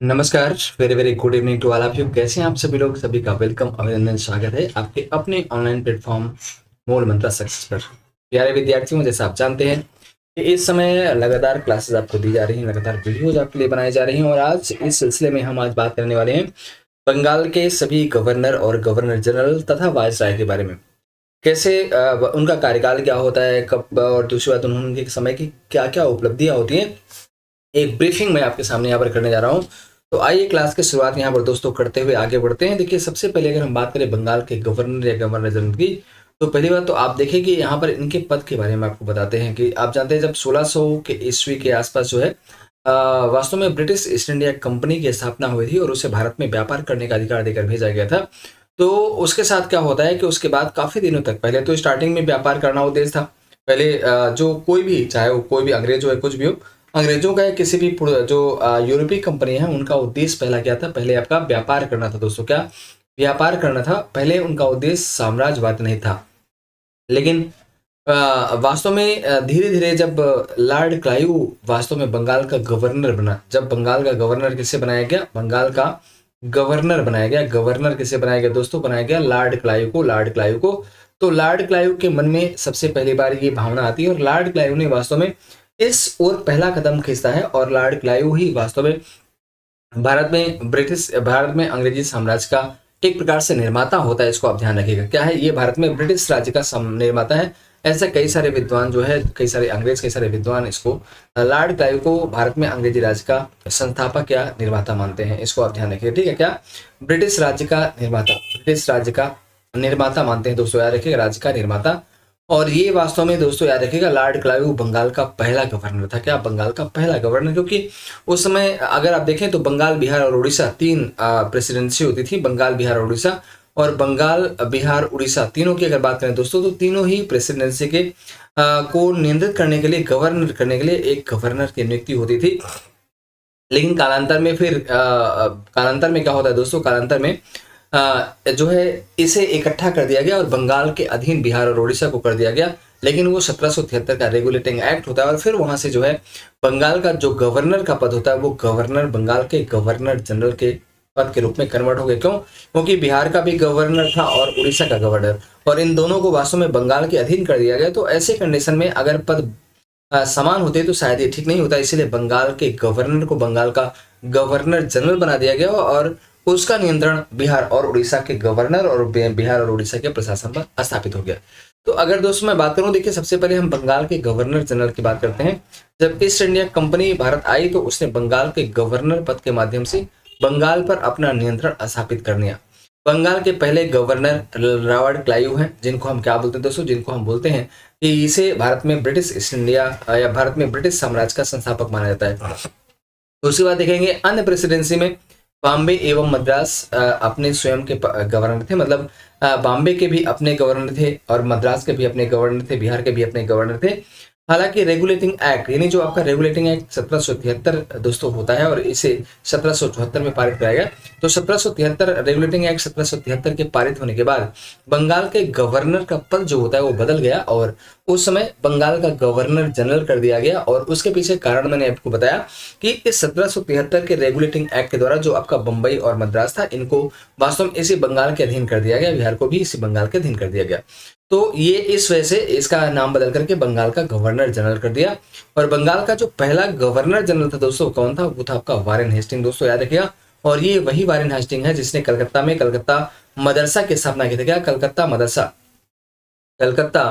नमस्कार, very very good evening to all of you. कैसे हैं आप सभी लोग? सभी का वेलकम, अभिनंदन, स्वागत है आपके अपने ऑनलाइन प्लेटफॉर्म मूल मंत्र सक्सेस पर। प्यारे विद्यार्थियों, जैसा आप जानते हैं कि इस समय लगातार क्लासेस आपको दी जा रही हैं, लगातार वीडियोज आपके लिए बनाई जा रही हैं और आज इस सिलसिले में हम आज बात करने वाले हैं बंगाल के सभी गवर्नर और गवर्नर जनरल तथा वायसराय के बारे में। कैसे उनका कार्यकाल क्या होता है, कब, और दूसरी बात उनके समय की क्या क्या उपलब्धियां होती हैं, एक ब्रीफिंग मैं आपके सामने यहाँ पर करने जा रहा हूँ। तो आइए क्लास की शुरुआत यहाँ पर दोस्तों करते हुए आगे बढ़ते हैं। देखिए, सबसे पहले अगर हम बात करें बंगाल के गवर्नर या गवर्नर जनरल की, तो पहली बात तो आप देखें कि यहाँ पर इनके पद के बारे में आपको बताते हैं कि आप जानते हैं जब 1600 के ईस्वी के आसपास जो है वास्तव में ब्रिटिश ईस्ट इंडिया कंपनी की स्थापना हुई थी और उसे भारत में व्यापार करने का अधिकार देकर भेजा गया था। तो उसके साथ क्या होता है कि उसके बाद काफी दिनों तक, पहले तो स्टार्टिंग में व्यापार करना उद्देश्य था। पहले जो कोई भी, चाहे वो कोई भी अंग्रेज हो या कुछ भी हो, अंग्रेजों का या किसी भी जो यूरोपीय कंपनी है, उनका उद्देश्य पहला क्या था? पहले आपका व्यापार करना था दोस्तों। क्या व्यापार करना था? पहले उनका उद्देश्य साम्राज्यवाद नहीं था। लेकिन वास्तव में धीरे धीरे जब लॉर्ड क्लाइव वास्तव में बंगाल का गवर्नर बना, जब बंगाल का गवर्नर किसे बनाया गया? बंगाल का गवर्नर बनाया गया। गवर्नर किसे बनाया गया दोस्तों? बनाया गया लॉर्ड क्लाइव को। लॉर्ड क्लाइव को। तो लॉर्ड क्लाइव के मन में सबसे पहली बार ये भावना आती है और लॉर्ड क्लाइव ने वास्तव में इस ओर पहला कदम खींचता है और लॉर्ड क्लाइव ही वास्तव में भारत में अंग्रेजी साम्राज्य का एक प्रकार से निर्माता होता है। इसको आप ध्यान रखिएगा। क्या है ये? भारत में ब्रिटिश राज्य का निर्माता है। ऐसे कई सारे विद्वान जो है, कई सारे अंग्रेज, कई सारे विद्वान इसको, लॉर्ड क्लाइव को भारत में अंग्रेजी राज्य का संस्थापक या निर्माता मानते हैं। इसको आप ध्यान रखिएगा, ठीक है? क्या ब्रिटिश राज्य का निर्माता, ब्रिटिश राज्य का निर्माता मानते हैं दोस्तों, याद रखिएगा, राज्य का निर्माता। और ये वास्तव में दोस्तों याद रखिएगा, लॉर्ड क्लाइव बंगाल का पहला गवर्नर था। क्या? बंगाल का पहला गवर्नर, क्योंकि उस समय अगर आप देखें तो बंगाल, बिहार और उड़ीसा तीन प्रेसिडेंसी होती थी। बंगाल, बिहार और उड़ीसा, और बंगाल, बिहार, उड़ीसा तीनों की अगर बात करें दोस्तों, तो तीनों ही प्रेसिडेंसी के को नियंत्रित करने के लिए, गवर्नर करने के लिए एक गवर्नर की नियुक्ति होती थी। लेकिन कालांतर में क्या होता है दोस्तों? कालांतर में जो है इसे इकट्ठा कर दिया गया और बंगाल के अधीन बिहार और उड़ीसा को कर दिया गया। लेकिन वो 1773 का रेगुलेटिंग एक्ट होता है और फिर वहां से जो है बंगाल का जो गवर्नर का पद होता है, वो गवर्नर, बंगाल के गवर्नर जनरल के पद के रूप में कन्वर्ट हो गया। क्यों? क्योंकि बिहार का भी गवर्नर था और उड़ीसा का गवर्नर, और इन दोनों को वास्तव में बंगाल के अधीन कर दिया गया। तो ऐसे कंडीशन में अगर पद समान होते तो शायद ये ठीक नहीं होता। इसीलिए बंगाल के गवर्नर को बंगाल का गवर्नर जनरल बना दिया गया और उसका नियंत्रण बिहार और उड़ीसा के गवर्नर और बिहार और उड़ीसा के प्रशासन पर स्थापित हो गया। तो अगर दोस्तों मैं बात करूं, देखिए, सबसे पहले हम बंगाल के गवर्नर जनरल की बात करते हैं। जब ईस्ट इंडिया कंपनी भारत आई तो उसने बंगाल के गवर्नर पद के माध्यम से बंगाल पर अपना नियंत्रण स्थापित कर लिया। बंगाल के पहले गवर्नर लॉर्ड क्लाइव हैं, जिनको हम क्या बोलते हैं दोस्तों? जिनको हम बोलते हैं कि इसे भारत में ब्रिटिश ईस्ट इंडिया या भारत में ब्रिटिश साम्राज्य का संस्थापक माना जाता है। दूसरी बात देखेंगे, अन्य प्रेसिडेंसी में बॉम्बे एवं मद्रास अपने स्वयं के गवर्नर थे। मतलब बॉम्बे के भी अपने गवर्नर थे और मद्रास के भी अपने गवर्नर थे, बिहार के भी अपने गवर्नर थे। हालांकि रेगुलेटिंग एक्ट, यानी जो आपका रेगुलेटिंग एक्ट 1773 दोस्तों होता है और इसे 1774 में पारित कराया गया। तो 1773 रेगुलेटिंग एक्ट 1773 के पारित होने के बाद बंगाल के गवर्नर का पद जो होता है वो बदल गया और उस समय बंगाल का गवर्नर जनरल कर दिया गया। और उसके पीछे कारण मैंने आपको बताया कि इस 1773 के रेगुलेटिंग एक्ट के द्वारा जो आपका बंबई और मद्रास था, इनको वास्तव में इसी बंगाल के अधीन कर दिया गया, बिहार को भी इसी बंगाल के अधीन कर दिया गया। तो ये इस वजह से इसका नाम बदल करके बंगाल का गवर्नर जनरल कर दिया। और बंगाल का जो पहला गवर्नर जनरल था दोस्तों, कौन था? वो था आपका वारेन हेस्टिंग दोस्तों, याद रखिएगा। और ये वही वारेन हेस्टिंग है जिसने कलकत्ता में कलकत्ता मदरसा की स्थापना की थी। क्या? कलकत्ता मदरसा, कलकत्ता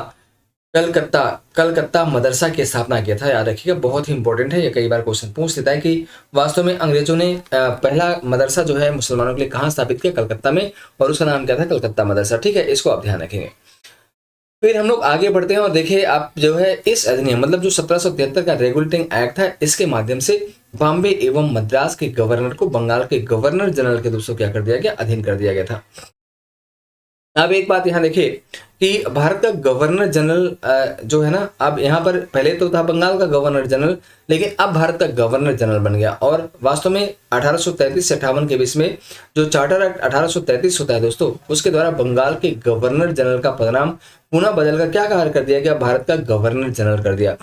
कलकत्ता कलकत्ता मदरसा की स्थापना किया था, याद रखिएगा। बहुत ही इंपॉर्टेंट है, ये कई बार क्वेश्चन पूछ लेता है कि वास्तव में अंग्रेजों ने पहला मदरसा जो है मुसलमानों के लिए कहाँ स्थापित किया? कलकत्ता में, और उसका नाम क्या था? कलकत्ता मदरसा, ठीक है? इसको आप ध्यान रखेंगे। फिर हम लोग आगे बढ़ते हैं और देखिए आप जो है इस अधिनियम, मतलब जो 1773 का रेगुलेटिंग एक्ट था, इसके माध्यम से बॉम्बे एवं मद्रास के गवर्नर को बंगाल के गवर्नर जनरल के दोस्तों क्या कर दिया गया? अधीन कर दिया गया था। अब एक बात यहाँ देखिए कि भारत का गवर्नर जनरल जो है ना, अब यहाँ पर पहले तो था बंगाल का गवर्नर जनरल, लेकिन अब भारत का गवर्नर जनरल बन गया। और वास्तव में 1833 से 58 के बीच में जो चार्टर एक्ट 1833 होता है दोस्तों, उसके द्वारा बंगाल के गवर्नर जनरल का पदनाम पुनः बदलकर क्या कार्य कर दिया गया? भारत का गवर्नर जनरल कर दिया।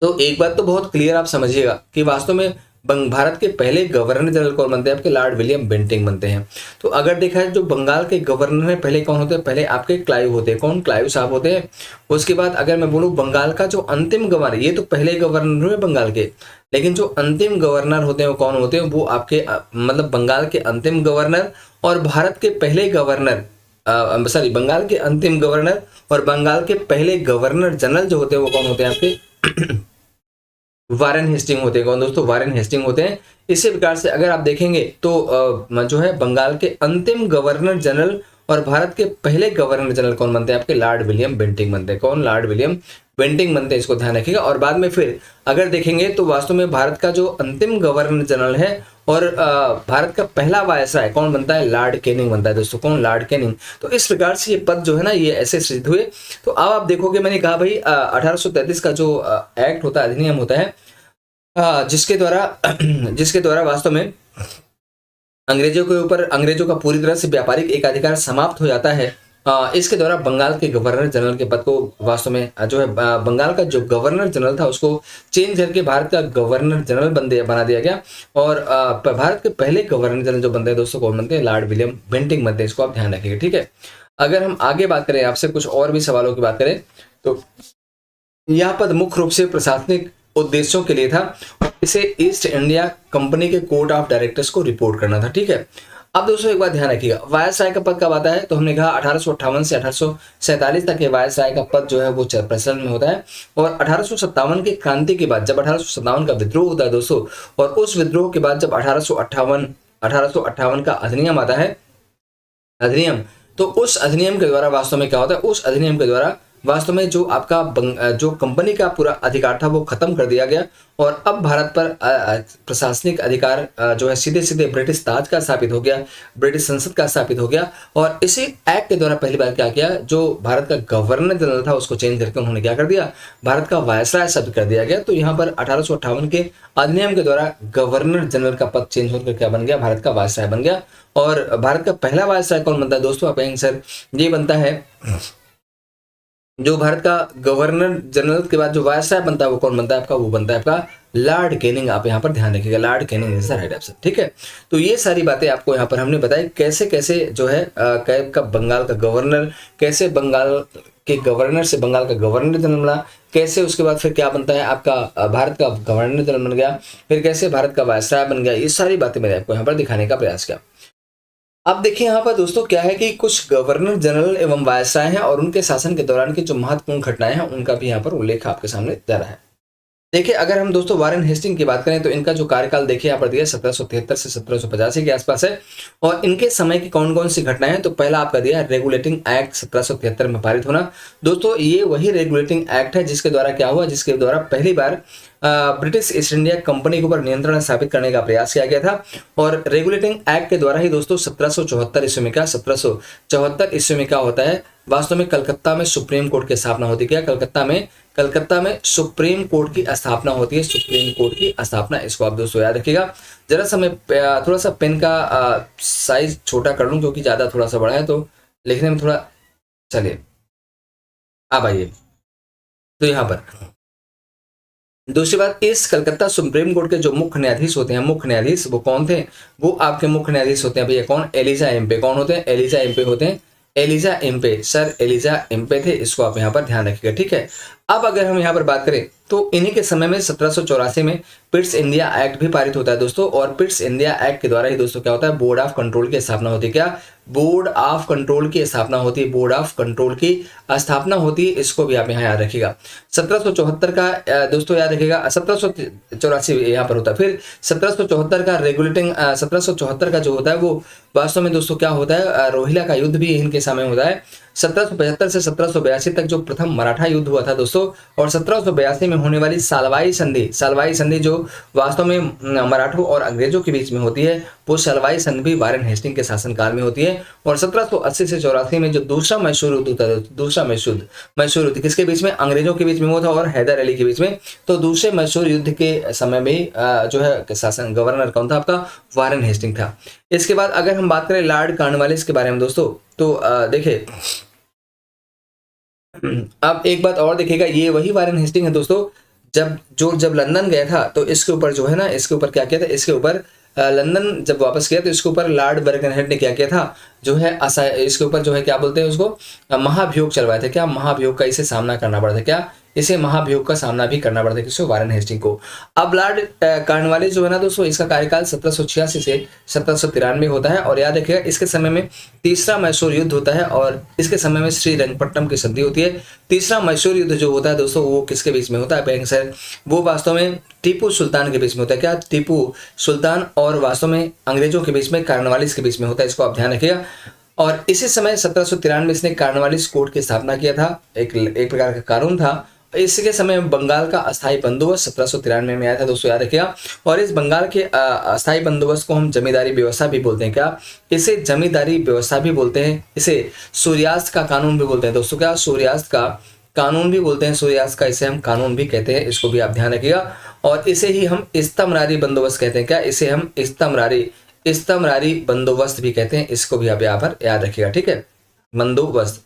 तो एक बात तो बहुत क्लियर आप समझिएगा कि वास्तव में भारत के पहले गवर्नर जनरल कौन बनते हैं? आपके लॉर्ड विलियम बेंटिंक बनते हैं। तो अगर देखा है जो बंगाल के गवर्नर है पहले कौन होते हैं? पहले आपके क्लाइव होते हैं। कौन? क्लाइव साहब होते हैं। उसके बाद अगर मैं बोलूँ बंगाल का जो अंतिम गवर्नर, ये तो पहले गवर्नर हुए बंगाल के, लेकिन जो अंतिम गवर्नर होते हैं वो कौन होते हैं? वो आपके मतलब बंगाल के अंतिम गवर्नर और भारत के पहले गवर्नर, सॉरी, बंगाल के अंतिम गवर्नर और बंगाल के पहले गवर्नर जनरल जो होते हैं वो कौन होते हैं? आपके वारेन हेस्टिंग होते हैं। कौन दोस्तों? वारेन हेस्टिंग होते हैं। इसी प्रकार से अगर आप देखेंगे तो जो है बंगाल के अंतिम गवर्नर जनरल और भारत के पहले गवर्नर जनरल कौन बनते हैं? आपके लॉर्ड विलियम बेंटिंक बनते हैं। कौन? लॉर्ड विलियम बेंटिंक बनते हैं। इसको ध्यान रखिएगा। और बाद में फिर अगर देखेंगे तो वास्तव में भारत का जो अंतिम गवर्नर जनरल है और भारत का पहला वायसराय कौन बनता है? लॉर्ड कैनिंग बनता है दोस्तों। कौन? Lord Canning. तो इस प्रकार से ये पद जो है ना ये ऐसे सिद्ध हुए। तो अब आप देखोगे मैंने कहा भाई 1833 का जो एक्ट होता है, अधिनियम होता है, जिसके द्वारा वास्तव में अंग्रेजों के ऊपर, अंग्रेजों का पूरी तरह से व्यापारिक एकाधिकार समाप्त हो जाता है। इसके द्वारा बंगाल के गवर्नर जनरल के पद को वास्तव में जो है बंगाल का जो गवर्नर जनरल था उसको चेंज करके भारत का गवर्नर जनरल बना दिया गया। और भारत के पहले गवर्नर जनरल जो बनते हैं दोस्तों कौन बनते हैं? लॉर्ड विलियम बेंटिंक बनते हैं। इसको आप ध्यान रखिएगा, ठीक है। अगर हम आगे बात करें, आपसे कुछ और भी सवालों की बात करें, तो यह पद मुख्य रूप से प्रशासनिक उद्देश्यों के लिए था। इसे ईस्ट इंडिया कंपनी के कोर्ट ऑफ डायरेक्टर्स को रिपोर्ट करना था, ठीक है। अब दोस्तों एक बात ध्यान रखिएगा, वायसराय का पद कब आता है? तो हमने कहा 1858 से 1847 तक के वायसराय का पद जो है वो प्रचलन में होता है। और 1857 की क्रांति के बाद, जब 1857 का विद्रोह होता है दोस्तों, और उस विद्रोह के बाद जब 1858 का अधिनियम आता है, अधिनियम, तो उस अधिनियम के द्वारा वास्तव में क्या होता है? उस अधिनियम के द्वारा वास्तव में जो आपका जो कंपनी का पूरा अधिकार था वो खत्म कर दिया गया। और अब भारत पर प्रशासनिक अधिकार जो है सीधे सीधे ब्रिटिश ताज का स्थापित हो गया, ब्रिटिश संसद का स्थापित हो गया। और इसी एक्ट के द्वारा पहली बार क्या किया? जो भारत का गवर्नर जनरल था उसको चेंज करके उन्होंने क्या कर दिया? भारत का वायसराय शब्द कर दिया गया। तो यहाँ पर 1858 के अधिनियम के द्वारा गवर्नर जनरल का पद चेंज होकर क्या बन गया? भारत का वायसराय बन गया। और भारत का पहला वायसराय कौन बनता है दोस्तों? आप कहेंगे सर ये बनता है, जो भारत का गवर्नर जनरल के बाद जो वायसराय बनता है वो कौन बनता है आपका? वो बनता है आपका लॉर्ड कैनिंग। आप यहाँ पर ध्यान रखिएगा, Lord Canning is the right answer, ठीक है। तो ये सारी बातें आपको यहाँ पर हमने बताई, कैसे कैसे जो है कैब का बंगाल का गवर्नर, कैसे बंगाल के गवर्नर से बंगाल का गवर्नर जनरल बना, कैसे उसके बाद फिर क्या बनता है आपका भारत का गवर्नर जनरल बन गया, फिर कैसे भारत का वायसराय बन गया। ये सारी बातें मैंने आपको यहाँ पर दिखाने का प्रयास किया। अब देखिए यहाँ पर दोस्तों क्या है कि कुछ गवर्नर जनरल एवं वायसराय हैं और उनके शासन के दौरान की जो महत्वपूर्ण घटनाएं हैं उनका भी यहाँ पर उल्लेख आपके सामने दे रहा है। देखिए अगर हम दोस्तों वारेन हेस्टिंग की बात करें तो इनका जो कार्यकाल देखिए यहाँ पर दिया 1773 से 1785 के आसपास है। और इनके समय की कौन कौन सी घटनाएं हैं? तो पहला आपका दिया रेगुलेटिंग एक्ट 1773 में पारित होना। दोस्तों ये वही रेगुलेटिंग एक्ट है जिसके द्वारा क्या हुआ? जिसके द्वारा पहली बार ब्रिटिश ईस्ट इंडिया कंपनी के ऊपर नियंत्रण स्थापित करने का प्रयास किया गया था। और रेगुलेटिंग एक्ट के द्वारा ही दोस्तों 1774 ईस्वी में क्या 1774 ईस्वी में क्या होता है? वास्तव में कलकत्ता में सुप्रीम कोर्ट की स्थापना होती है। क्या? कलकत्ता में सुप्रीम कोर्ट की स्थापना होती है। सुप्रीम कोर्ट की स्थापना, इसको आप दोस्तों याद रखिएगा। जरा सा मैं थोड़ा सा पेन का साइज छोटा कर लूं क्योंकि ज्यादा थोड़ा सा बड़ा है तो लिखने में थोड़ा, चलिए अब आइए। तो यहाँ पर दूसरी बात, इस कलकत्ता सुप्रीम कोर्ट के जो मुख्य न्यायाधीश होते हैं, मुख्य न्यायाधीश वो कौन थे? वो आपके मुख्य न्यायाधीश होते हैं भैया कौन? एलिजा एम्पे। कौन होते हैं? एलिजा एम्पे होते हैं। एलिजा एम्पे, सर एलिजा एम्पे थे। इसको आप यहाँ पर ध्यान रखिएगा, ठीक है। अब अगर हम यहाँ पर बात करें तो इन्हीं के समय में 1784 में पिट्स इंडिया एक्ट भी पारित होता है दोस्तों। और पिट्स इंडिया एक्ट के द्वारा ही दोस्तों क्या होता है? बोर्ड ऑफ कंट्रोल की स्थापना होती है। क्या? बोर्ड ऑफ कंट्रोल की स्थापना होती है। बोर्ड ऑफ कंट्रोल की स्थापना होती है। इसको भी आप यहाँ याद रखिएगा। 1774 का दोस्तों याद रखिएगा, 1784 यहाँ पर होता है। फिर 1774 का रेगुलेटिंग 1774 का जो होता है वो वास्तव में दोस्तों क्या होता है? रोहिला का युद्ध भी इनके समय होता है। 1775 से 1782 तक जो प्रथम मराठा युद्ध हुआ था दोस्तों, और 1782 में होने वाली सालवाई संधि जो वास्तव में मराठों और अंग्रेजों के बीच में होती है, वो सालवाई संधि भी वारेन हेस्टिंग के शासनकाल में होती है। और 1780 से 84 में जो दूसरा मैसूर युद्ध होता है, दूसरा मैसूर युद्ध किसके बीच में? अंग्रेजों के बीच में हुआ था और हैदर अली के बीच में। तो दूसरे मैसूर युद्ध के समय में जो है शासन गवर्नर कौन था आपका? वारेन हेस्टिंग था। इसके बाद अगर हम बात करें लॉर्ड कॉर्नवालिस के बारे में दोस्तों, तो देखिए अब एक बात और देखिएगा, ये वही वारेन हेस्टिंग है दोस्तों जब लंदन गया था तो इसके ऊपर जो है ना, इसके ऊपर क्या किया था, इसके ऊपर लंदन जब वापस गया तो इसके ऊपर लॉर्ड बर्कनहेड ने क्या किया था, जो है इसके ऊपर जो है क्या बोलते हैं उसको, महाभियोग चलवाए थे। क्या महाभियोग का इसे सामना करना पड़ा था, क्या इसे महाभियोग का सामना भी करना पड़ता है किसको, वारेन हेस्टिंग को। अब लॉर्ड कॉर्नवालिस जो है ना दोस्तों, इसका कार्यकाल 1786 से 1793 होता है। और याद रखिएगा इसके समय में तीसरा मैसूर युद्ध होता है और इसके समय में श्रीरंगपट्टनम की संधि होती है। तीसरा मैसूर युद्ध जो होता है दोस्तों, वो किसके बीच में होता है, सर वो वास्तव में टीपू सुल्तान के बीच में होता है। क्या टीपू सुल्तान और वास्तव में अंग्रेजों के बीच में, कॉर्नवालिस के बीच में होता है, इसको आप ध्यान रखिएगा। और इसी समय 1793 में इसने कॉर्नवालिस कोर्ट की स्थापना किया था, एक प्रकार का कानून था। इसके समय बंगाल का अस्थायी बंदोबस्त 1793 में आया था दोस्तों, याद रखिएगा। और इस बंगाल के अस्थायी बंदोबस्त को हम जमींदारी व्यवस्था भी बोलते हैं। क्या इसे जमींदारी व्यवस्था भी बोलते हैं, इसे सूर्यास्त का कानून भी बोलते हैं दोस्तों। क्या सूर्यास्त का कानून भी बोलते हैं, सूर्यास्त का इसे हम कानून भी कहते हैं, इसको भी आप ध्यान रखिएगा। और इसे ही हम इस्तमरारी बंदोबस्त कहते हैं। क्या इसे हम इस्तमरारी बंदोबस्त भी कहते हैं, इसको भी आप यहाँ पर याद रखिएगा, ठीक है। बंदोबस्त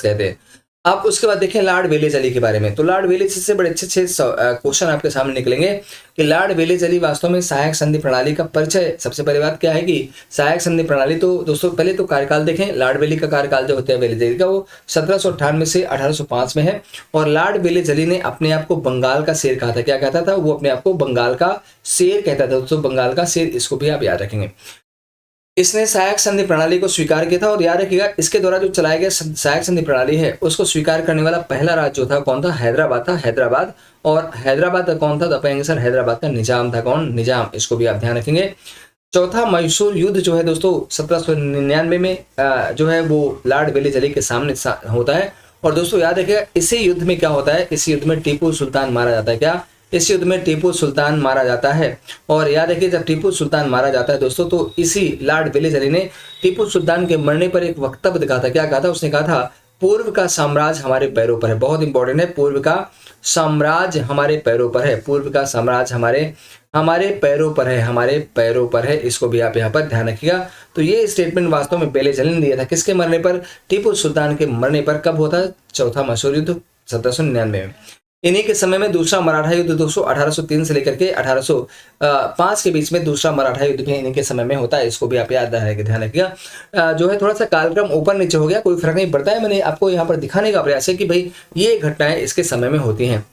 कहते हैं। आप उसके बाद देखें लॉर्ड वेलेस अली के बारे में। तो लॉर्ड वेलेस से बड़े अच्छे क्वेश्चन आपके सामने निकलेंगे कि लॉर्ड वेलेस अली वास्तव में सहायक संधि प्रणाली का परिचय। सबसे पहली बात क्या है कि सहायक संधि प्रणाली, तो दोस्तों पहले तो कार्यकाल देखें। लॉर्ड वेली का कार्यकाल जो होता है वेलेस अली का, वो 1798 से 1805 में है। और लॉर्ड वेलेस अली ने अपने आप को बंगाल का शेर कहा था। क्या कहता था वो, अपने आप को बंगाल का शेर कहता था दोस्तों, बंगाल का शेर, इसको भी आप याद रखेंगे। इसने सहायक संधि प्रणाली को स्वीकार किया था। और याद रखिएगा इसके द्वारा जो चलाया गया सहायक संधि प्रणाली है उसको स्वीकार करने वाला पहला राज्य जो था कौन था, हैदराबाद था, हैदराबाद। और हैदराबाद का कौन था, तो कहेंगे सर हैदराबाद का निजाम था। कौन, निजाम, इसको भी आप ध्यान रखेंगे। चौथा मैसूर युद्ध जो है दोस्तों 1799 में जो है वो लॉर्ड वेलेस अली के सामने होता है। और दोस्तों याद रखिएगा इसी युद्ध में क्या होता है, इस युद्ध में टीपू सुल्तान मारा जाता है। क्या इस युद्ध में टीपू सुल्तान मारा जाता है। और याद रखिए जब टीपू सुल्तान मारा जाता है दोस्तों, तो इसी लॉर्ड वेलेस अली ने टीपू सुल्तान के मरने पर एक वक्तव्य दिखा था। क्या कहा था, उसने कहा था पूर्व का साम्राज्य हमारे पैरों पर है। बहुत इंपॉर्टेंट है, पूर्व का साम्राज्य हमारे पैरों पर है, पूर्व का साम्राज्य हमारे पैरों पर है, हमारे पैरों पर है, इसको भी आप यहाँ पर ध्यान रखिएगा। तो ये स्टेटमेंट वास्तव में वेलेस अली ने दिया था, किसके मरने पर, टीपू सुल्तान के मरने पर। कब होता है, चौथा मैसूर युद्ध 1799 में। इन्हीं के समय में दूसरा मराठा युद्ध दोस्तों 1803 से लेकर के 1805 के बीच में दूसरा मराठा युद्ध भी इन्हीं के समय में होता है, इसको भी आप याद ध्यान रखिएगा। जो है थोड़ा सा कालक्रम ऊपर नीचे हो गया, कोई फर्क नहीं पड़ता है। मैंने आपको यहाँ पर दिखाने का प्रयास है कि भाई ये घटनाएं इसके समय में होती हैं।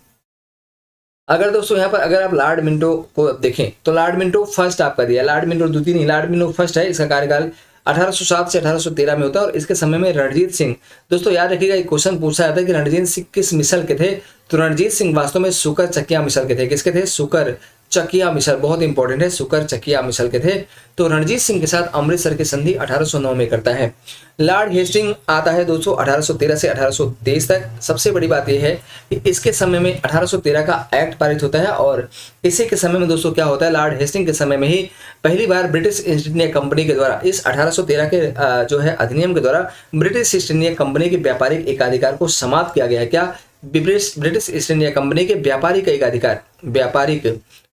अगर दोस्तों यहाँ पर अगर आप लॉर्ड मिंटो को देखें तो लॉर्ड मिंटो फर्स्ट आपका दिया, लॉर्ड मिंटो द्वितीय नहीं, लॉर्ड मिंटो फर्स्ट है। इसका कार्यकाल 1807 से 1813 में होता है। और इसके समय में रणजीत सिंह, दोस्तों याद रखिएगा एक क्वेश्चन पूछा जाता है कि रणजीत सिंह किस मिसल के थे, तो रणजीत सिंह वास्तव में सुकर चकिया मिसल के थे। किसके थे, सुकर चकिया मिसल, बहुत इंपॉर्टेंट है, सुकर चकिया मिसल के थे। तो रणजीत सिंह के साथ अमृतसर की संधि 1809 में करता है। लॉर्ड हेस्टिंग आता है दोस्तों 1813 से 1823 तक। सबसे बड़ी बात यह है कि इसके समय में 1813 का एक्ट पारित होता है। और इसी के समय में दोस्तों क्या होता है, लॉर्ड हेस्टिंग के समय में ही पहली बार ब्रिटिश ईस्ट इंडिया कंपनी के द्वारा इस 1813 के जो है अधिनियम के द्वारा ब्रिटिश ईस्ट इंडिया कंपनी के व्यापारिक एकाधिकार को समाप्त किया गया है। क्या, ब्रिटिश ईस्ट इंडिया कंपनी के व्यापारिक एकाधिकार,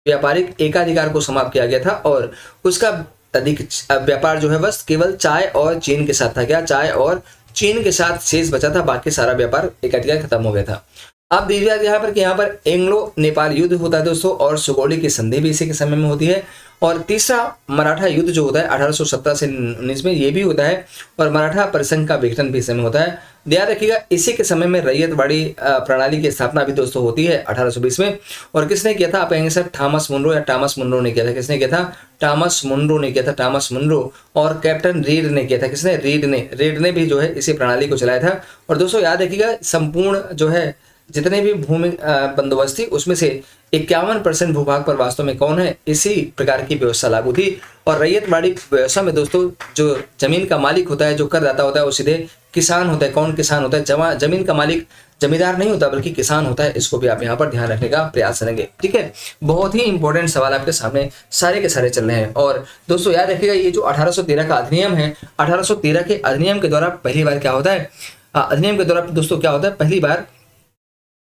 व्यापारिक एकाधिकार को समाप्त किया गया था। और उसका अधिक व्यापार जो है बस केवल चाय और चीन के साथ था। क्या, चाय और चीन के साथ शेष बचा था, बाकी सारा व्यापार एकाधिकार खत्म हो गया था। अब दीजिए यहाँ पर कि यहाँ पर एंग्लो नेपाल युद्ध होता है दोस्तों, और सुगौली की संधि भी इसी के समय में होती है। और तीसरा मराठा युद्ध जो होता है 1817 से 19 में, ये भी होता है। और मराठा परिसंघ का विघटन भी इस समय होता है। ध्यान रखिएगा इसी के समय में रैयतवाड़ी प्रणाली की स्थापना भी दोस्तों होती है 1820 में। और किसने किया था, आप कहेंगे सर थॉमस मुनरो या टॉमस मुनरो ने किया था। किसने किया था, टॉमस मुनरो ने किया था, टॉमस मुनरो। और कैप्टन रीड ने किया था। किसने, रीड ने भी जो है इसी प्रणाली को चलाया था। और दोस्तों याद रखिएगा संपूर्ण जो है जितने भी भूमि बंदोबस्त थी उसमें से 51% भूभाग पर वास्तव में कौन है, इसी प्रकार की व्यवस्था लागू थी। और रैयतवाड़ी व्यवस्था में दोस्तों जो जमीन का मालिक होता है, जो करदाता होता है, वो सीधे किसान होता है। कौन किसान होता है, जमीन का मालिक जमींदार नहीं होता बल्कि किसान होता है। इसको भी आप यहाँ पर ध्यान रखने का प्रयास करेंगे, ठीक है। बहुत ही इंपॉर्टेंट सवाल आपके सामने सारे के सारे चल रहे हैं। और दोस्तों याद रखिएगा ये जो 1813 का अधिनियम है, 1813 के अधिनियम के द्वारा पहली बार क्या होता है, अधिनियम के द्वारा दोस्तों क्या होता है, पहली बार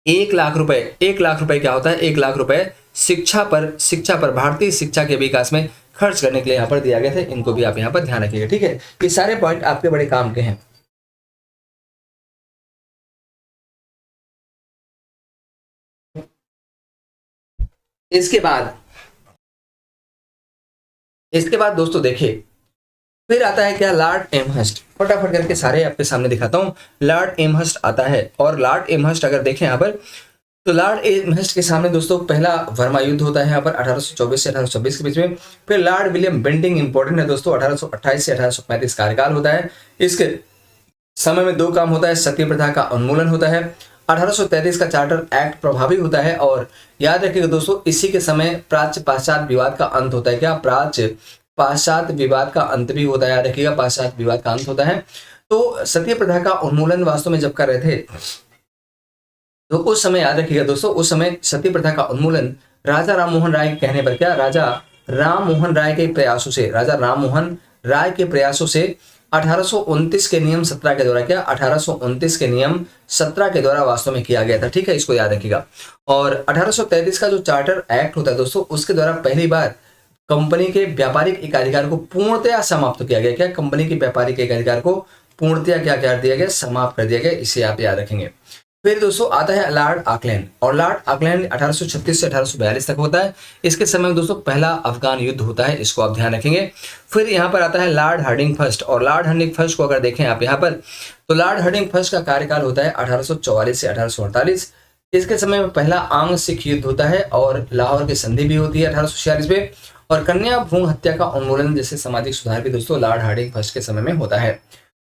1 लाख रुपए क्या होता है, 1 लाख रुपए शिक्षा पर भारतीय शिक्षा के विकास में खर्च करने के लिए यहाँ पर दिया गया था। इनको भी आप यहाँ पर ध्यान रखिएगा, ठीक है। ये सारे पॉइंट आपके बड़े काम के हैं। इसके बाद दोस्तों देखिए, फिर आता है क्या, लॉर्ड एमहर्स्ट। फटाफट करके सारे आपके सामने दिखाता हूँ। लॉर्ड एमहर्स्ट आता है, और लॉर्ड एमहर्स्ट अगर देखें यहाँ पर, तो लॉर्ड एमहर्स्ट के सामने दोस्तों पहला वर्मा युद्ध होता है यहाँ पर 1824 से 1826 के बीच में। फिर लॉर्ड विलियम बेंटिंग इंपॉर्टेंट है दोस्तों, 1828 से 1835 कार्यकाल होता है। इसके समय में दो काम होता है, सती प्रथा का उन्मूलन होता है, 1833 का चार्टर एक्ट प्रभावी होता है, और याद रखिएगा दोस्तों इसी के समय प्राच्य पाश्चात्य विवाद का अंत होता है। क्या, प्राच्य पाश्चात्य विवाद का अंत भी होता है, याद रखिएगा पाश्चात्य विवाद का अंत होता है। तो सती प्रथा का उन्मूलन वास्तव में जब कर रहे थे, तो उस समय याद रखिएगा दोस्तों, उस समय सती प्रथा का उन्मूलन राजा राम मोहन राय के कहने पर, क्या, राजा राम मोहन राय के प्रयासों से, राजा राम मोहन राय के प्रयासों से 1829 के नियम 17 के द्वारा, क्या, 1829 के नियम 17 के द्वारा वास्तव में किया गया था। ठीक है, इसको याद रखिएगा। और 1833 का जो चार्टर एक्ट होता है दोस्तों, उसके द्वारा पहली बार कंपनी के व्यापारिक एकाधिकार को पूर्णतया समाप्त किया गया। क्या, कंपनी के व्यापारिक एकाधिकार को पूर्णतया क्या कर दिया गया, समाप्त कर दिया गया। इसे आप याद रखेंगे। फिर दोस्तों आता है लॉर्ड ऑकलैंड, और लॉर्ड ऑकलैंड 1836 से 1842 तक होता है। इसके समय में दोस्तों पहला अफगान युद्ध होता है, इसको आप ध्यान रखेंगे। फिर यहाँ पर आता है लॉर्ड हार्डिंग फर्स्ट, और लॉर्ड हार्डिंग फर्स्ट को अगर देखें आप यहाँ पर, तो लॉर्ड हार्डिंग फर्स्ट का कार्यकाल होता है 1844 से 1848। इसके समय में पहला आंग सिख युद्ध होता है, और लाहौर की संधि भी होती है 1846 में, और कन्या भ्रूण हत्या का उन्मूलन जैसे सामाजिक सुधार भी दोस्तों लॉर्ड हार्डिंग फर्स्ट के समय में होता है।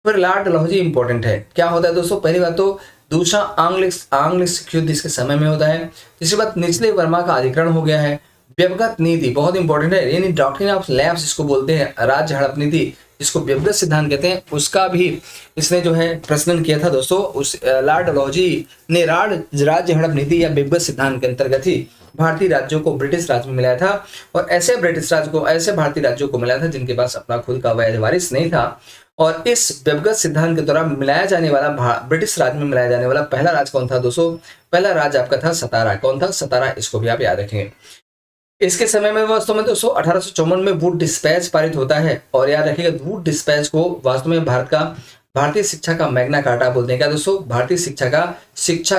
फिर लॉर्ड डलहौजी इंपॉर्टेंट है, क्या होता है दोस्तों, पहली बात तो दूसरा आंग्ल सिख युद्ध इसके समय में होता है। तीसरी बात, निचले वर्मा का अधिग्रहण हो गया है। व्यवगत नीति बहुत इंपॉर्टेंट है, यानी डॉक्ट्रिन ऑफ लैप्स इसको बोलते हैं, राज्य हड़प नीति जिसको व्यवगत सिद्धांत कहते हैं, उसका भी इसने जो है प्रचलन किया था दोस्तों। उस लॉर्ड डलहौजी ने राज्य हड़प नीति या व्यवगत सिद्धांत के अंतर्गत ही भारतीय राज्यों को ब्रिटिश राज्य में मिलाया था, और ऐसे भारतीय राज्यों को मिलाया था जिनके पास अपना खुद का वैध वारिस नहीं था। और इस व्यवगत सिद्धांत के द्वारा मिलाया जाने वाला ब्रिटिश राज्य में मिलाया जाने वाला पहला राज्य कौन था दोस्तों, पहला राज्य आपका था सतारा। कौन था, सतारा। इसको भी आप याद रखेंगे। इसके समय में वास्तव में दोस्तों 1854 में वुड डिस्पैच पारित होता है, और याद रखिएगा वुड डिस्पैच को वास्तव में भारतीय शिक्षा का मैग्ना कार्टा बोलते हैं। क्या दोस्तों, भारतीय शिक्षा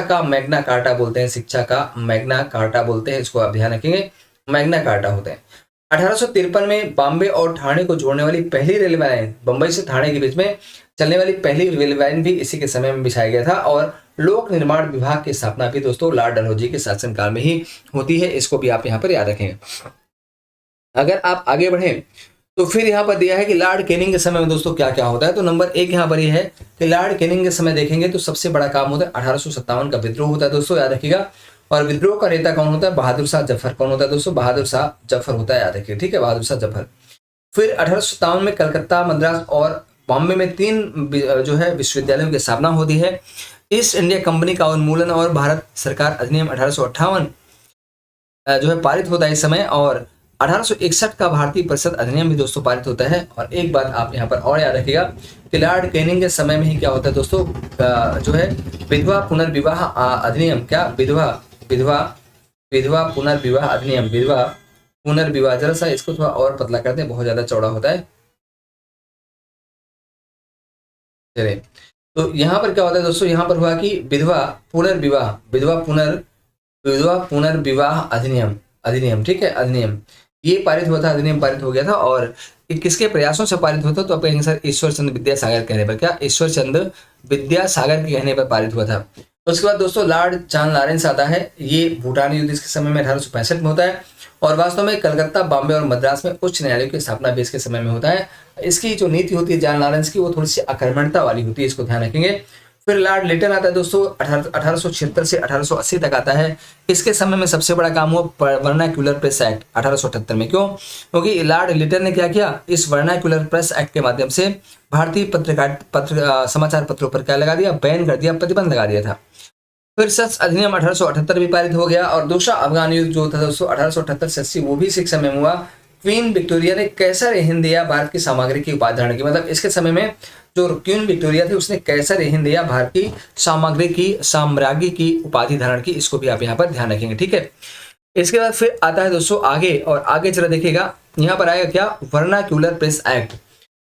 का मैग्ना कार्टा बोलते हैं, शिक्षा का मैग्ना कार्टा बोलते हैं। इसको आप ध्यान रखेंगे, मैग्ना कार्टा होते हैं। 1853 में बॉम्बे और ठाणे को जोड़ने वाली पहली रेलवे लाइन, बंबई से ठाणे के बीच में चलने वाली पहली रेलवे लाइन भी इसी के समय में बिछाया गया था, और लोक निर्माण विभाग की स्थापना भी दोस्तों लॉर्ड डलहौजी के शासनकाल में ही होती है। इसको भी आप यहाँ पर याद रखेंगे। अगर आप आगे बढ़ें तो फिर यहाँ पर दिया है कि लॉर्ड कैनिंग के समय में दोस्तों क्या क्या होता है। तो नंबर 1 यहाँ पर यह है कि लॉर्ड कैनिंग के समय देखेंगे तो सबसे बड़ा काम होता है 1857 का विद्रोह होता है दोस्तों, याद रखिएगा। और विद्रोह का नेता कौन होता है, बहादुर शाह जफर। कौन होता है दोस्तों, बहादुर शाह जफर होता है, याद रखिए। ठीक है, बहादुर शाह जफर। फिर 1857 में कलकत्ता, मद्रास और बॉम्बे में 3 जो है विश्वविद्यालयों की स्थापना होती है। ईस्ट इंडिया कंपनी का उन्मूलन और भारत सरकार अधिनियम 1858 जो है पारित होता है इस समय, और 1861 का भारतीय परिषद अधिनियम भी दोस्तों पारित होता है। और एक बात आप यहाँ पर और याद रखिएगा कि लॉर्ड कैनिंग के समय में ही क्या होता है दोस्तों, जो है विधवा पुनर्विवाह अधिनियम, क्या, विधवा पुनर्विवाह अधिनियम, विधवा पुनर्विवाह। जरा सा इसको थोड़ा और पतला करते हैं, बहुत ज्यादा चौड़ा होता है। चलिए, तो यहाँ पर क्या होता है दोस्तों, यहाँ पर हुआ कि विधवा पुनर्विवाह अधिनियम, ठीक है, अधिनियम ये पारित हुआ था, अधिनियम पारित हो गया था। और किसके प्रयासों से पारित हुआ था, तो आप कहेंगे सर ईश्वर चंद्र विद्यासागर कहने पर। क्या, ईश्वर चंद्र विद्यासागर के कहने पर पारित हुआ था। उसके बाद दोस्तों लॉर्ड चान लॉरेंस आता है, ये भूटान युद्ध इसके समय में 1865 में होता है, और वास्तव में कलकत्ता, बॉम्बे और मद्रास में उच्च न्यायालयों की स्थापना भी इसके समय में होता है। इसकी जो नीति होती है जान लॉरेंस की, वो थोड़ी सी आक्रमणता वाली होती है, इसको ध्यान रखेंगे। फिर लॉर्ड लिटन आता है दोस्तों, 1876 से 1880 तक आता है। इसके समय में सबसे बड़ा काम हुआ वर्नाक्यूलर प्रेस एक्ट 1878 में। क्यों, क्योंकि लॉर्ड लिटन ने क्या किया, इस वर्नाक्यूलर प्रेस एक्ट के माध्यम से भारतीय समाचार पत्रों पर क्या लगा दिया, बैन कर दिया, प्रतिबंध लगा दिया था। फिर सच अधिनियम 1878 भी पारित हो गया, और दूसरा अफगान युद्ध जो था दोस्तों 1878 वो भी इसी समय में हुआ। क्वीन विक्टोरिया ने कैसर हिंद दिया भारत की सामग्री की उपाधि धारण की, मतलब इसके समय में जो क्वीन विक्टोरिया थी उसने कैसर हिंद दिया भारत की साम्राज्ञी की उपाधि धारण की। इसको भी आप यहाँ पर ध्यान रखेंगे, ठीक है। इसके बाद फिर आता है दोस्तों आगे, और आगे चला देखिएगा, यहाँ पर आएगा क्या, वर्नाक्यूलर प्रेस एक्ट।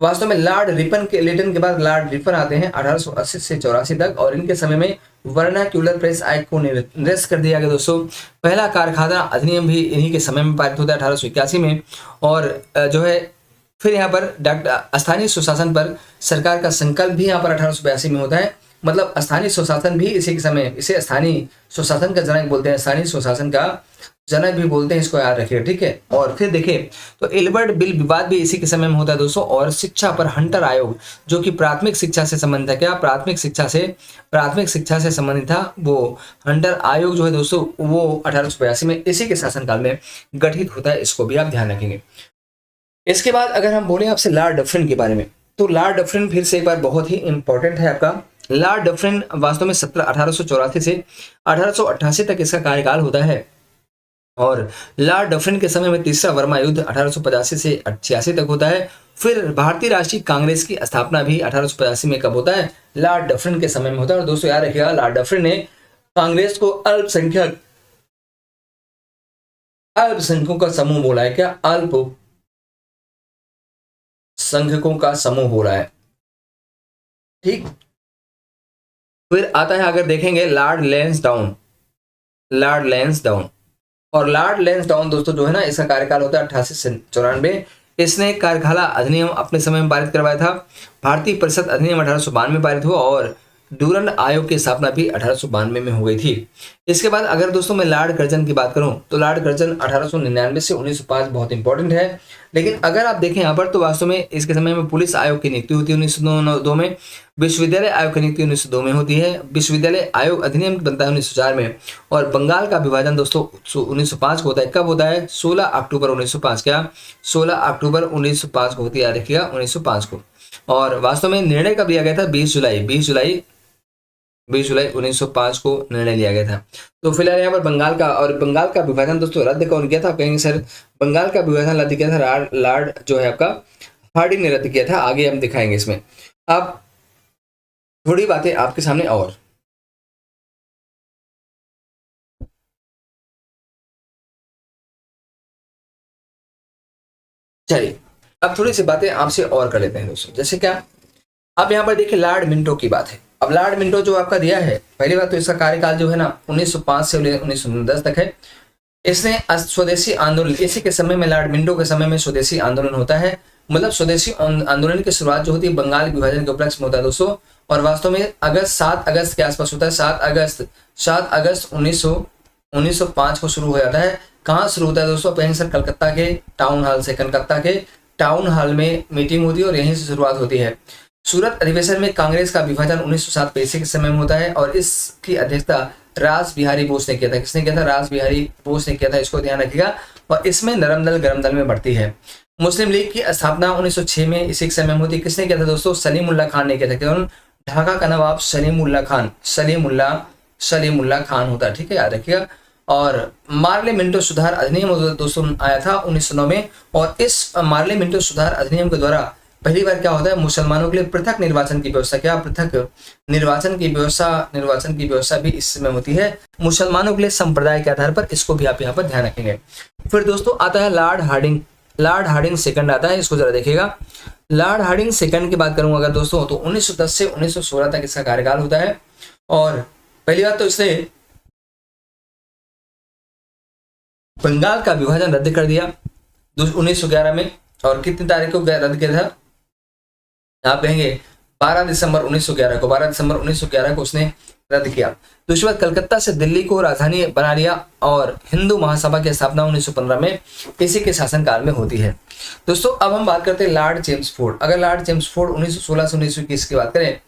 वास्तव में लॉर्ड लिटन के बाद लॉर्ड रिपन आते हैं 1880 से 84 तक, और इनके समय में वर्नाक्यूलर प्रेस एक्ट को निरस्त कर दिया गया दोस्तों। पहला कारखाना अधिनियम भी इन्हीं के समय में पारित होता है 1881 में। और जो है फिर यहाँ पर डॉक्टर स्थानीय सुशासन पर सरकार का संकल्प भी यहाँ पर 1882 में होता है। मतलब स्थानीय सुशासन भी इसी के समय, इसे स्थानीय सुशासन का जनक बोलते हैं, स्थानीय सुशासन का जनक भी बोलते हैं, इसको याद रखिएगा, ठीक है। और फिर देखें तो एल्बर्ट बिल विवाद भी इसी के समय में होता है दोस्तों। और शिक्षा पर हंटर आयोग जो कि प्राथमिक शिक्षा से संबंधित है, क्या प्राथमिक शिक्षा से संबंधित था, वो हंटर आयोग जो है दोस्तों वो 1882 में इसी के शासनकाल में गठित होता है, इसको भी आप ध्यान रखेंगे। इसके बाद अगर हम बोले आपसे लॉर्ड डफरिन के बारे में, तो लॉर्ड डफरिन फिर से एक बार बहुत ही इंपॉर्टेंट है आपका। लॉर्ड डफरिन वास्तव में 1884 से 1888 तक इसका कार्यकाल होता है। और लॉर्ड डफरिन के समय में तीसरा वर्मा युद्ध 1885 से 86 तक होता है। फिर भारतीय राष्ट्रीय कांग्रेस की स्थापना भी 1885 में कब होता है, लॉर्ड डफरिन के समय में होता है। और दोस्तों याद रखिएगा, लॉर्ड डफरिन ने कांग्रेस को अल्पसंख्यकों का समूह बोला है, क्या अल्पसंख्यकों का समूह बोला है, ठीक। फिर आता है अगर देखेंगे लॉर्ड लैंसडाउन। और लॉर्ड लैंसडाउन दोस्तों जो है ना, इसका कार्यकाल होता है 88 से 94। इसने कारखाना अधिनियम अपने समय में पारित करवाया था। भारतीय परिषद अधिनियम 1892 में पारित हुआ और डूरंड आयोग की स्थापना भी 1892 में हो गई थी। इसके बाद अगर दोस्तों मैं लॉर्ड कर्जन की बात करूं तो लॉर्ड कर्जन 1899 से 1905 बहुत इंपॉर्टेंट है। लेकिन अगर आप देखें यहाँ पर तो वास्तव में इसके समय में पुलिस आयोग की नियुक्ति होती है 1902 में, विश्वविद्यालय आयोग की नियुक्ति 1902 में होती है, विश्वविद्यालय आयोग अधिनियम बनता है 1904 में। और बंगाल का विभाजन दोस्तों 1905 को होता है। कब होता है, 16 अक्टूबर 1905, क्या 16 अक्टूबर 1905 को होती है, याद रखिएगा 1905 को। और वास्तव में निर्णय कब लिया गया था, 20 जुलाई 1905 को निर्णय लिया गया था। तो फिलहाल यहाँ पर बंगाल का विभाजन दोस्तों रद्द कौन किया था, आप कहेंगे सर बंगाल का विभाजन रद्द किया था लॉर्ड जो है आपका हार्डिंग ने रद्द किया था। आगे हम दिखाएंगे इसमें। अब थोड़ी बातें आपके सामने और चलिए, अब थोड़ी सी बातें आपसे और कर लेते हैं दोस्तों। जैसे क्या, अब यहाँ पर देखिए लॉर्ड मिंटो की बात है। अब लॉर्ड मिंटो जो आपका दिया है, पहली बात तो इसका कार्यकाल जो है ना 1905 से 1910 तक है। इसने स्वदेशी आंदोलन, इसी के समय में लॉर्ड मिंटो के समय में स्वदेशी आंदोलन होता है। मतलब स्वदेशी आंदोलन की शुरुआत जो होती है बंगाल विभाजन के उपलक्ष्य में होता है दोस्तों। और वास्तव में 7 अगस्त के आसपास होता है। 7 अगस्त 1905 को शुरू हो जाता है। कहाँ शुरू होता है दोस्तों, कहीं सर कलकत्ता के टाउन हॉल से, कलकत्ता के टाउन हॉल में मीटिंग होती है और यहीं से शुरुआत होती है। सूरत अधिवेशन में कांग्रेस का विभाजन 1907 पैसे के समय में होता है और इसकी अध्यक्षता रास बिहारी बोस ने किया था। किसने किया था, रास बिहारी बोस ने किया था, इसको ध्यान रखिएगा। और इसमें नरम दल गरम दल में बढ़ती है। मुस्लिम लीग की स्थापना 1906 में इसी के समय में होती है। किसने किया था दोस्तों, सलीमुल्लाह खान ने किया था। क्यों, ढाका का नवाब सलीमुल्लाह खान होता है, ठीक है, याद रखिएगा। और मार्ले मिंटो सुधार अधिनियम दोस्तों आया था 1909 में। और इस मार्ले मिंटो सुधार अधिनियम के द्वारा पहली बार क्या होता है, मुसलमानों के लिए पृथक निर्वाचन की व्यवस्था, क्या पृथक निर्वाचन की व्यवस्था भी इसमें होती है मुसलमानों के लिए संप्रदाय के आधार पर। इसको भी आप यहाँ पर ध्यान रखेंगे। फिर दोस्तों आता है लॉर्ड हार्डिंग सेकंड आता है, इसको जरा देखिएगा। लॉर्ड हार्डिंग सेकंड की बात करूंगा अगर दोस्तों तो 1910 से 1916 तक इसका कार्यकाल होता है। और पहली बात तो इसने बंगाल का विभाजन रद्द कर दिया 1911 में। और कितनी तारीख को रद्द किया था, आप कहेंगे 12 दिसंबर 1911 को उसने रद्द किया। दूसरी बात, कलकत्ता से दिल्ली को राजधानी बना लिया और हिंदू महासभा की स्थापना 1915 में इसी के शासनकाल में होती है। दोस्तों अब हम बात करते हैं लॉर्ड चेम्सफोर्ड। अगर लॉर्ड चेम्सफोर्ड 1916 से 1921 की बात करें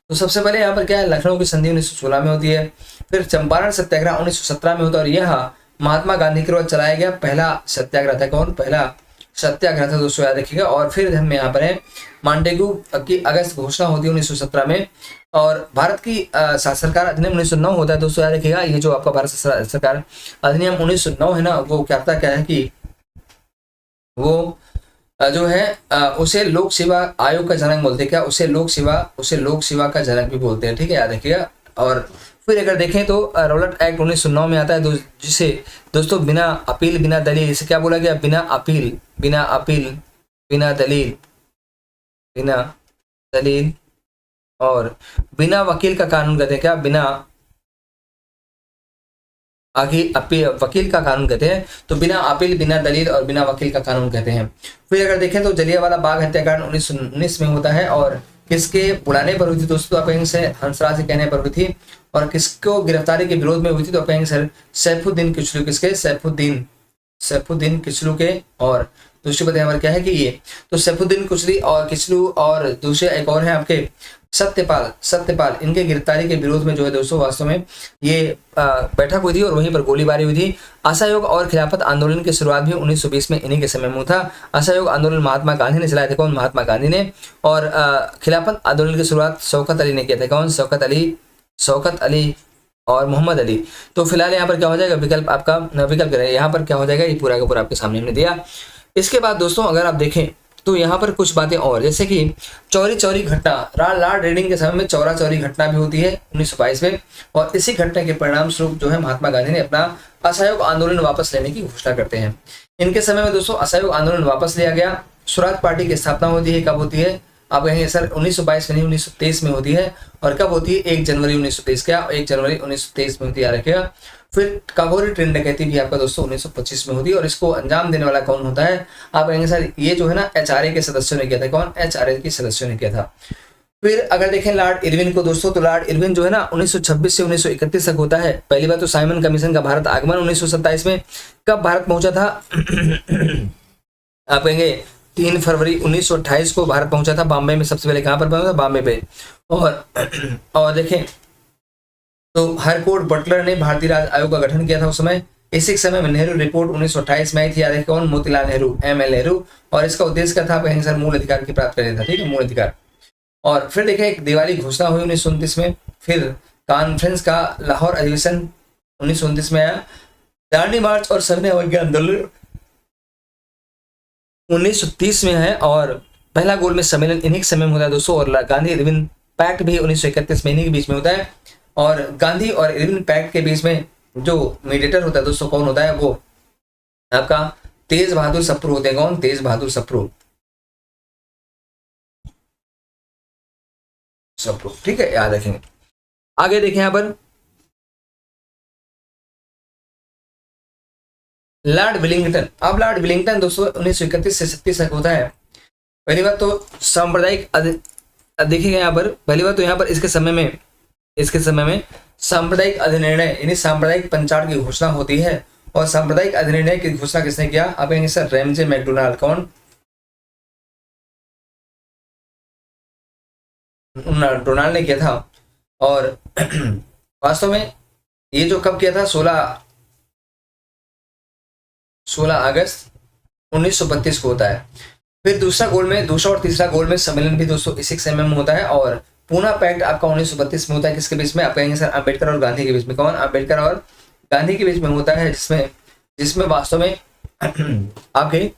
तो सबसे पहले यहाँ पर क्या है, लखनऊ की संधि 1916 में होती है। फिर चंपारण सत्याग्रह 1917 में होता है और यह महात्मा गांधी के द्वारा चलाया गया पहला सत्याग्रह था। कौन, पहला सत्याग्रह था दोस्तों, याद रखिएगा। और फिर हम यहाँ पर है मांटेगू की अगस्त घोषणा होती है 1917 में। और भारत की सरकार अधिनियम 1909 होता है दोस्तों, याद रखिएगा। ये जो आपका भारत सरकार अधिनियम 1909 है ना, वो क्या है कि वो जो है उसे लोक सेवा आयोग का जनक बोलते हैं। क्या, उसे लोक सेवा का जनक भी बोलते हैं, ठीक है, याद रखिएगा। और फिर अगर देखें तो रौलट एक्ट 1909 में आता है जिसे दोस्तों बिना अपील बिना दलील, इसे क्या बोला गया, बिना दलील और बिना वकील का कानून कहते हैं। क्या, बिना वकील का कानून कहते हैं, तो बिना अपील, बिना दलील और बिना वकील का कानून कहते हैं। फिर अगर देखें तो जलियांवाला बाग हत्याकांड 1919 में होता है, और किसके बुलाने पर हुई थी दोस्तों? आप कहेंगे सर हंसराज के कहने पर हुई थी। और किसको गिरफ्तारी के विरोध में हुई थी? तो आप कहेंगे सर सैफुद्दीन किचलू। किसके? सैफुद्दीन किचलू के। और दूसरी बात हमारे क्या है कि ये तो सैफुद्दीन किचलू और दूसरे एक और है आपके सत्यपाल, इनके गिरफ्तारी के विरोध में जो है दोस्तों वास्तव में ये बैठक हुई थी और वहीं पर गोलीबारी हुई थी। असहयोग और खिलाफत आंदोलन की शुरुआत भी 1920 में इन्हीं के समय में था। असहयोग आंदोलन महात्मा गांधी ने चलाए थे। कौन? महात्मा गांधी ने। और खिलाफत आंदोलन की शुरुआत शौकत अली ने किया था। कौन? शौकत अली और मोहम्मद अली। तो फिलहाल यहाँ पर क्या हो जाएगा? विकल्प करें, यहाँ पर क्या हो जाएगा? ये पूरा का पूरा आपके सामने हमने दिया। इसके बाद दोस्तों अगर आप देखें तो यहाँ पर कुछ बातें और, जैसे कि चौरी घटना, लॉर्ड रेडिंग के समय में चौरी घटना भी होती है 1922 में, और इसी घटना के परिणाम स्वरूप जो है महात्मा गांधी ने अपना असहयोग आंदोलन वापस लेने की घोषणा करते हैं। इनके समय में दोस्तों असहयोग आंदोलन वापस लिया गया। स्वराज पार्टी की स्थापना होती है। कब होती है? आप कहेंगे सर 1922 में नहीं, 1923 में होती है। और कब होती है? 1 जनवरी 1923 क्या? 1 जनवरी 1923 में होती है, याद रखिएगा। फिर काकोरी ट्रेन डकैती भी आपका दोस्तों 1925 में होती है, और इसको अंजाम देने वाला कौन होता है? आप कहेंगे सर ये जो है ना HRA के सदस्यों ने किया था। कौन? HRA के सदस्यों ने किया था। फिर अगर देखें लॉर्ड इरविन को दोस्तों, तो लॉर्ड इरविन जो है ना 1926 से 1931 तक होता है। पहली बात तो साइमन कमीशन का भारत आगमन 1927 में। कब भारत पहुंचा था? आप कहेंगे 3 फरवरी 1928 को भारत पहुंचा था। बॉम्बे में सबसे पहले कहां पर पहुंचा था? बॉम्बे पे। और देखें तो हरकोर्ट बटलर ने भारतीय राज्य आयोग का गठन किया था उस समय। इसी समय में नेहरू रिपोर्ट 1928 में आई थी, याद है कौन? मोतीलाल नेहरू, ML नेहरू। और इसका उद्देश्य क्या था? आप कहेंगे सर मूल अधिकार की प्राप्त करना था। ठीक है, मूल अधिकार। और फिर देखें एक दिवाली घोषणा हुई 1929 में। फिर कॉन्फ्रेंस का लाहौर अधिवेशन 1929 में आया। दांडी मार्च और सविनय अवज्ञा आंदोलन 1930 में है, और पहला गोलमेज सम्मेलन इन्हीं के समय में होता है दोस्तों। और गांधी इरविन पैक्ट भी 1931 में इन्हीं के बीच में होता है। और गांधी और इरविन पैक्ट के बीच में जो मीडिएटर होता है दोस्तों कौन होता है? वो आपका तेज बहादुर सप्रू होते हैं। कौन? तेज बहादुर सप्रू। ठीक है, याद रखेंगे। आगे देखें यहाँ पर लॉर्ड विलिंगटन। अब लॉर्ड विलिंगटन दोस्तों 1931 से 37 तक होता है। पहली बात तो सांप्रदायिक देखिएगा यहाँ पर, पहली बात तो यहाँ पर इसके समय में सांप्रदायिक अधिनिर्णय यानी सांप्रदायिक पंचायत की घोषणा होती है। और सांप्रदायिक अधिनिर्णय की घोषणा किसने किया? आप कहेंगे सर रैमजे मैकडोनाल्ड। कौन? डोनाल्ड ने किया था। और वास्तव में ये जो कब किया था? 16 अगस्त 1932 को होता है। फिर दूसरा और तीसरा गोलमेज सम्मेलन भी दोस्तों इसी समय में होता है। और पूना पैक्ट आपका 1932 में होता है। किसके बीच में? आप कहेंगे सर अंबेडकर और गांधी के बीच में। कौन? अंबेडकर और गांधी के बीच में होता है, जिसमें वास्तव में आपके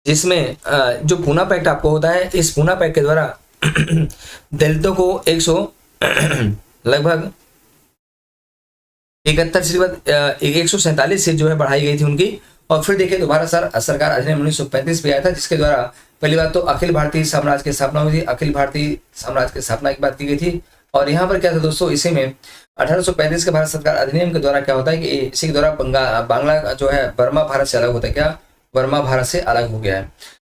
जिसमें जो पूना पैक्ट आपको होता है, इस पूना पैक्ट के द्वारा दलितों को 100 लगभग 147 सीट जो है बढ़ाई गई थी उनकी। और फिर देखिए दोबारा सरकार अधिनियम 1935 भी आया था, जिसके द्वारा पहली बात तो अखिल भारतीय साम्राज्य की स्थापना हुई थी। अखिल भारतीय साम्राज्य की स्थापना की बात की गई थी। और यहाँ पर क्या था दोस्तों? इसी में 1835 के भारत सरकार अधिनियम के द्वारा क्या होता है कि इसी के द्वारा बांग्ला जो है बर्मा भारत से अलग होता है। क्या? बर्मा भारत से अलग हो गया है।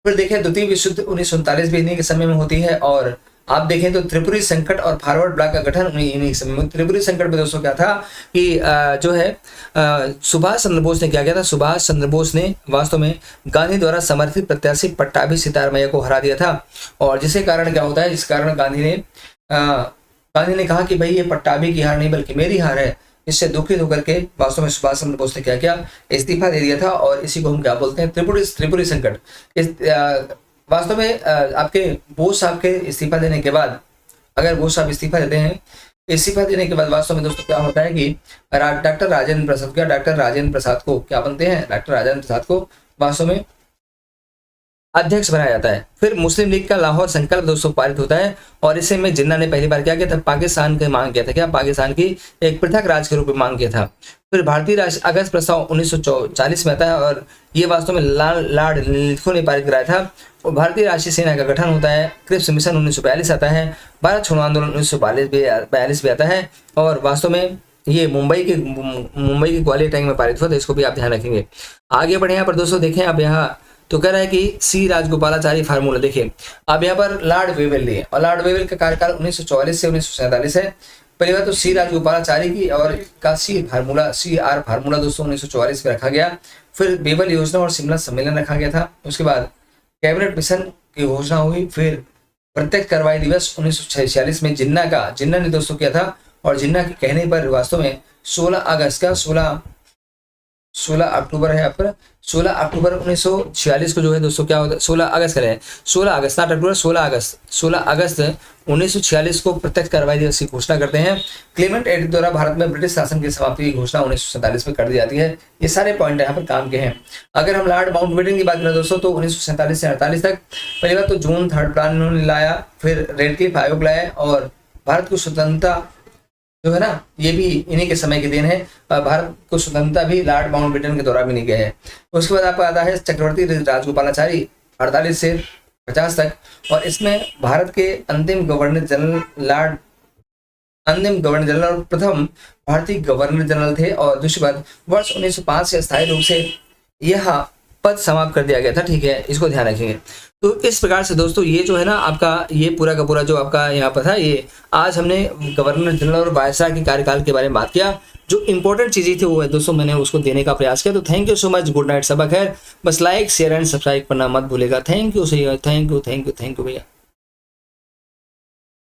फिर देखें द्वितीय विश्व युद्ध 1939 भी इन्हीं के समय में होती है। और आप देखें तो त्रिपुरी संकट और फॉरवर्ड ब्लॉक का गठन इन्हीं समय में। त्रिपुरी संकट में दोस्तों क्या था कि जो है सुभाष चंद्र बोस ने क्या किया था? सुभाष चंद्र बोस ने वास्तव में गांधी द्वारा समर्थित प्रत्याशी पट्टाभी सितारमैया को हरा दिया था। और जिसके कारण क्या होता है? जिस कारण गांधी ने कहा कि भाई ये पट्टाभी की हार नहीं बल्कि मेरी हार है। इससे दुखित होकर के वास्तव में सुभाष चंद्र बोस ने क्या किया? इस्तीफा दे दिया था। और इसी को हम क्या बोलते हैं? त्रिपुरी संकट। वास्तव में आपके बोस साहब के इस्तीफा देने के बाद, अगर बोस साहब इस्तीफा देते हैं, इस्तीफा देने के बाद वास्तव में दोस्तों क्या होता है कि डॉक्टर राजेंद्र प्रसाद को क्या बनते हैं? डॉक्टर राजेंद्र प्रसाद को वास्तव में अध्यक्ष बनाया जाता है। फिर मुस्लिम लीग का लाहौर संकल्प दोस्तों पारित होता है। और इसे में जिन्ना ने पहली बार क्या किया था? पाकिस्तान की मांग किया था। क्या? पाकिस्तान की एक पृथक राज्य के रूप में मांग किया था। फिर भारतीय राष्ट्र अगस्त प्रस्ताव 1940 में आता है, और ये वास्तव में लॉर्ड लिथो ने पारित कराया था। और भारतीय राष्ट्रीय सेना का गठन होता है। क्रिप्स मिशन 1942 आता है। भारत छोड़ो आंदोलन 1942 भी आता है। और वास्तव में ये मुंबई के ग्वालियर टैंक में पारित हुआ, तो इसको भी आप ध्यान रखेंगे। आगे बढ़े यहाँ पर दोस्तों, देखें आप यहाँ तो कह रहा है कि सी राजगोपालाचारी फार्मूला। देखिए अब यहाँ पर लॉर्ड वेवेल लिए, और लॉर्ड वेवेल का कार्यकाल 1944 से 1947 है। पहली बात तो सी राजगोपालाचारी की और का CR फार्मूला दोस्तों 1944 में रखा गया। फिर बेबल योजना और शिमला सम्मेलन रखा गया था। उसके बाद कैबिनेट मिशन की घोषणा हुई। फिर प्रत्यक्ष कार्रवाई दिवस 1946 में जिन्ना ने दोस्तों किया था, और जिन्ना के कहने पर वास्तव में 16 अक्टूबर है, आप 16 अक्टूबर 1946 को जो है दोस्तों क्या होता है, 16 अगस्त करें, 16 अगस्त 8 अक्टूबर 16 अगस्त 1946 को प्रत्यक्ष कार्रवाई दिवस की घोषणा करते हैं। क्लेमेंट एक्ट द्वारा भारत में ब्रिटिश शासन की समाप्ति की घोषणा 1947 में कर दी जाती है। ये सारे पॉइंट यहाँ पर काम के हैं। अगर हम लॉर्ड माउंटबेटन की बात करें दोस्तों, तो 1947 से 48 तक पहली बात तो जून 3rd प्लान उन्होंने लाया, फिर रेडक्लिफ आयोग लाया, और भारत को स्वतंत्रता जो है ना, ये भी इन्हीं के समय की देन है। भारत को स्वतंत्रता भी लॉर्ड माउंटबेटन के द्वारा भी नहीं गया है। उसके बाद आपको आता है चक्रवर्ती राजगोपालाचारी 48 से 50 तक, और इसमें भारत के अंतिम गवर्नर जनरल और प्रथम भारतीय गवर्नर जनरल थे। और दूसरी बात, वर्ष 1905 से अस्थायी रूप से यह पद समाप्त कर दिया गया था। ठीक है, इसको ध्यान रखेंगे। तो इस प्रकार से दोस्तों ये जो है ना आपका ये पूरा का पूरा जो आपका यहाँ पर था, ये आज हमने गवर्नर जनरल और वायसराय के कार्यकाल के बारे में बात किया। जो इंपॉर्टेंट चीजें थी वो है दोस्तों मैंने उसको देने का प्रयास किया। तो thank you so much, good night, सबक है। बस लाइक शेयर एंड सब्सक्राइब करना मत भूलेगा। थैंक यू भैया।